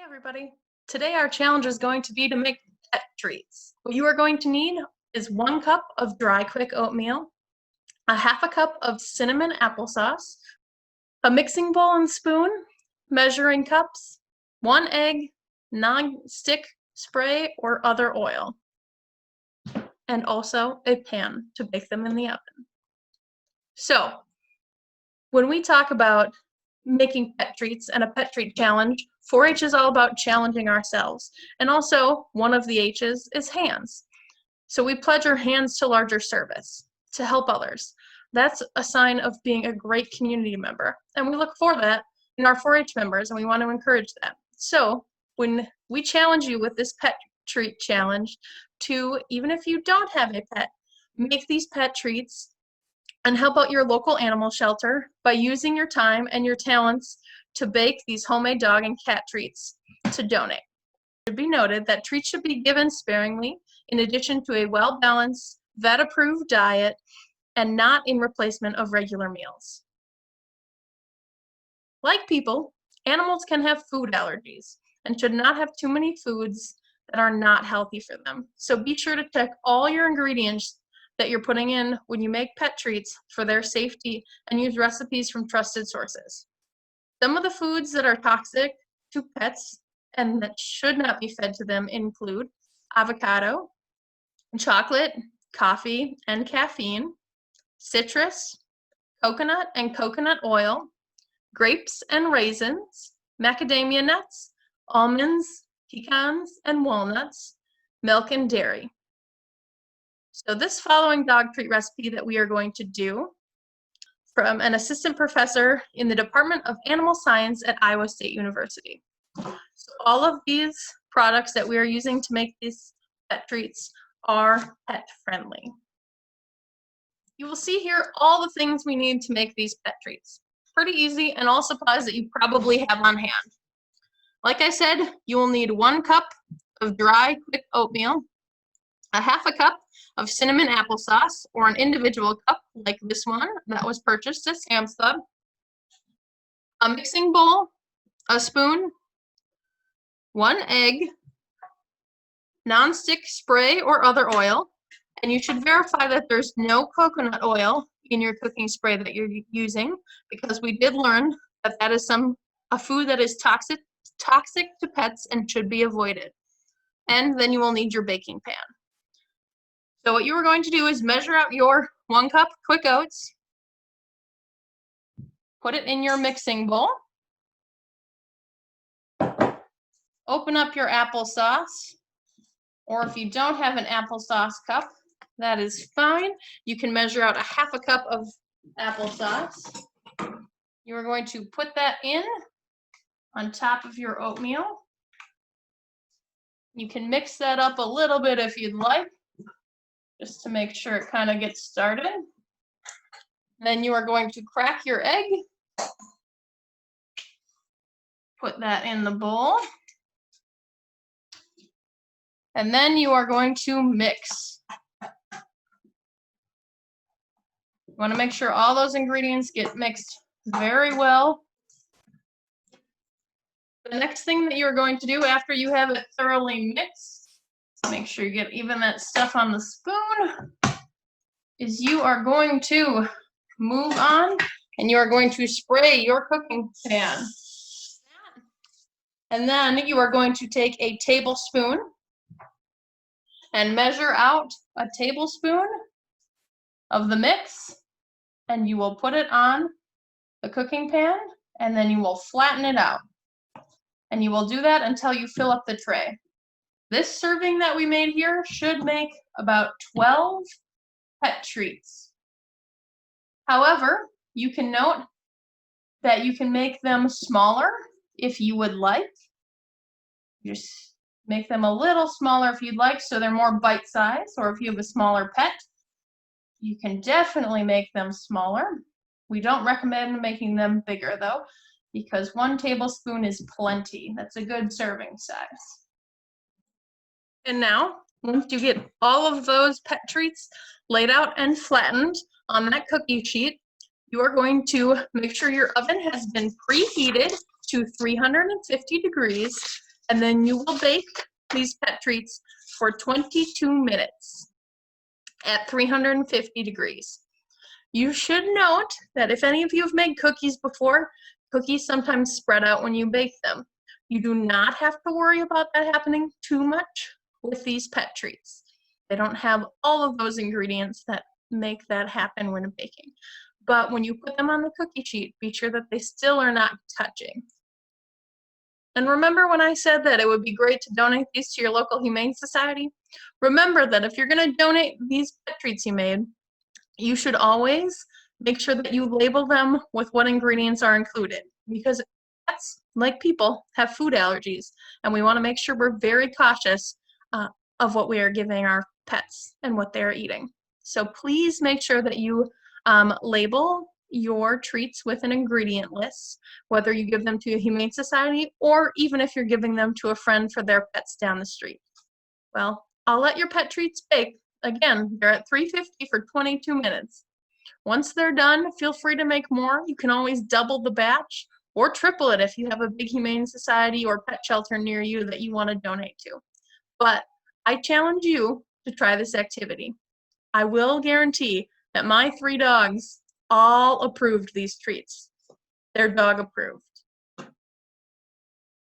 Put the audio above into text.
Hey everybody! Today our challenge is going to be to make pet treats. What you are going to need is 1 cup of dry quick oatmeal, a half a cup of cinnamon applesauce, a mixing bowl and spoon, measuring cups, 1 egg, non-stick spray or other oil, and also a pan to bake them in the oven. So, when we talk about making pet treats and a pet treat challenge, 4-H is all about challenging ourselves. And also, one of the H's is hands. So we pledge our hands to larger service, to help others. That's a sign of being a great community member. And we look for that in our 4-H members, and we want to encourage that. So when we challenge you with this pet treat challenge to, even if you don't have a pet, make these pet treats and help out your local animal shelter by using your time and your talents to bake these homemade dog and cat treats to donate. It should be noted that treats should be given sparingly in addition to a well-balanced, vet-approved diet and not in replacement of regular meals. Like people, animals can have food allergies and should not have too many foods that are not healthy for them. So be sure to check all your ingredients that you're putting in when you make pet treats for their safety and use recipes from trusted sources. Some of the foods that are toxic to pets and that should not be fed to them include avocado, chocolate, coffee and caffeine, citrus, coconut and coconut oil, grapes and raisins, macadamia nuts, almonds, pecans and walnuts, milk and dairy. So this following dog treat recipe that we are going to do from an assistant professor in the Department of Animal Science at Iowa State University. So all of these products that we are using to make these pet treats are pet friendly. You will see here all the things we need to make these pet treats. Pretty easy, and all supplies that you probably have on hand. Like I said, you will need 1 cup of dry quick oatmeal, a half a cup of cinnamon applesauce, or an individual cup like this one that was purchased at Sam's Club, a mixing bowl, a spoon, 1 egg, non-stick spray or other oil, and you should verify that there's no coconut oil in your cooking spray that you're using, because we did learn that that is a food that is toxic to pets and should be avoided. And then you will need your baking pan. So what you are going to do is measure out your 1 cup quick oats, put it in your mixing bowl, open up your applesauce, or if you don't have an applesauce cup, that is fine. You can measure out a half a cup of applesauce. You are going to put that in on top of your oatmeal. You can mix that up a little bit if you'd like, just to make sure it kind of gets started. Then you are going to crack your egg, put that in the bowl, and then you are going to mix. You want to make sure all those ingredients get mixed very well. The next thing that you're going to do after you have it thoroughly mixed, make sure you get even that stuff on the spoon, is you are going to move on and you are going to spray your cooking pan. And then you are going to take a tablespoon and measure out a tablespoon of the mix, and you will put it on the cooking pan, and then you will flatten it out. And you will do that until you fill up the tray. This serving that we made here should make about 12 pet treats. However, you can note that you can make them smaller if you would like. Just make them a little smaller if you'd like, so they're more bite-sized, or if you have a smaller pet, you can definitely make them smaller. We don't recommend making them bigger though, because 1 tablespoon is plenty. That's a good serving size. And now, once you get all of those pet treats laid out and flattened on that cookie sheet, you are going to make sure your oven has been preheated to 350 degrees and then you will bake these pet treats for 22 minutes at 350 degrees. You should note that if any of you have made cookies before, cookies sometimes spread out when you bake them. You do not have to worry about that happening too much with these pet treats. They don't have all of those ingredients that make that happen when baking. But when you put them on the cookie sheet, be sure that they still are not touching. And remember when I said that it would be great to donate these to your local Humane Society? Remember that if you're going to donate these pet treats you made, you should always make sure that you label them with what ingredients are included, because pets, like people, have food allergies, and we want to make sure we're very cautious of what we are giving our pets and what they're eating. So please make sure that you label your treats with an ingredient list, whether you give them to a Humane Society or even if you're giving them to a friend for their pets down the street. Well, I'll let your pet treats bake. Again, they're at 350 for 22 minutes. Once they're done, feel free to make more. You can always double the batch or triple it if you have a big Humane Society or pet shelter near you that you want to donate to. But I challenge you to try this activity. I will guarantee that my 3 dogs all approved these treats. They're dog approved.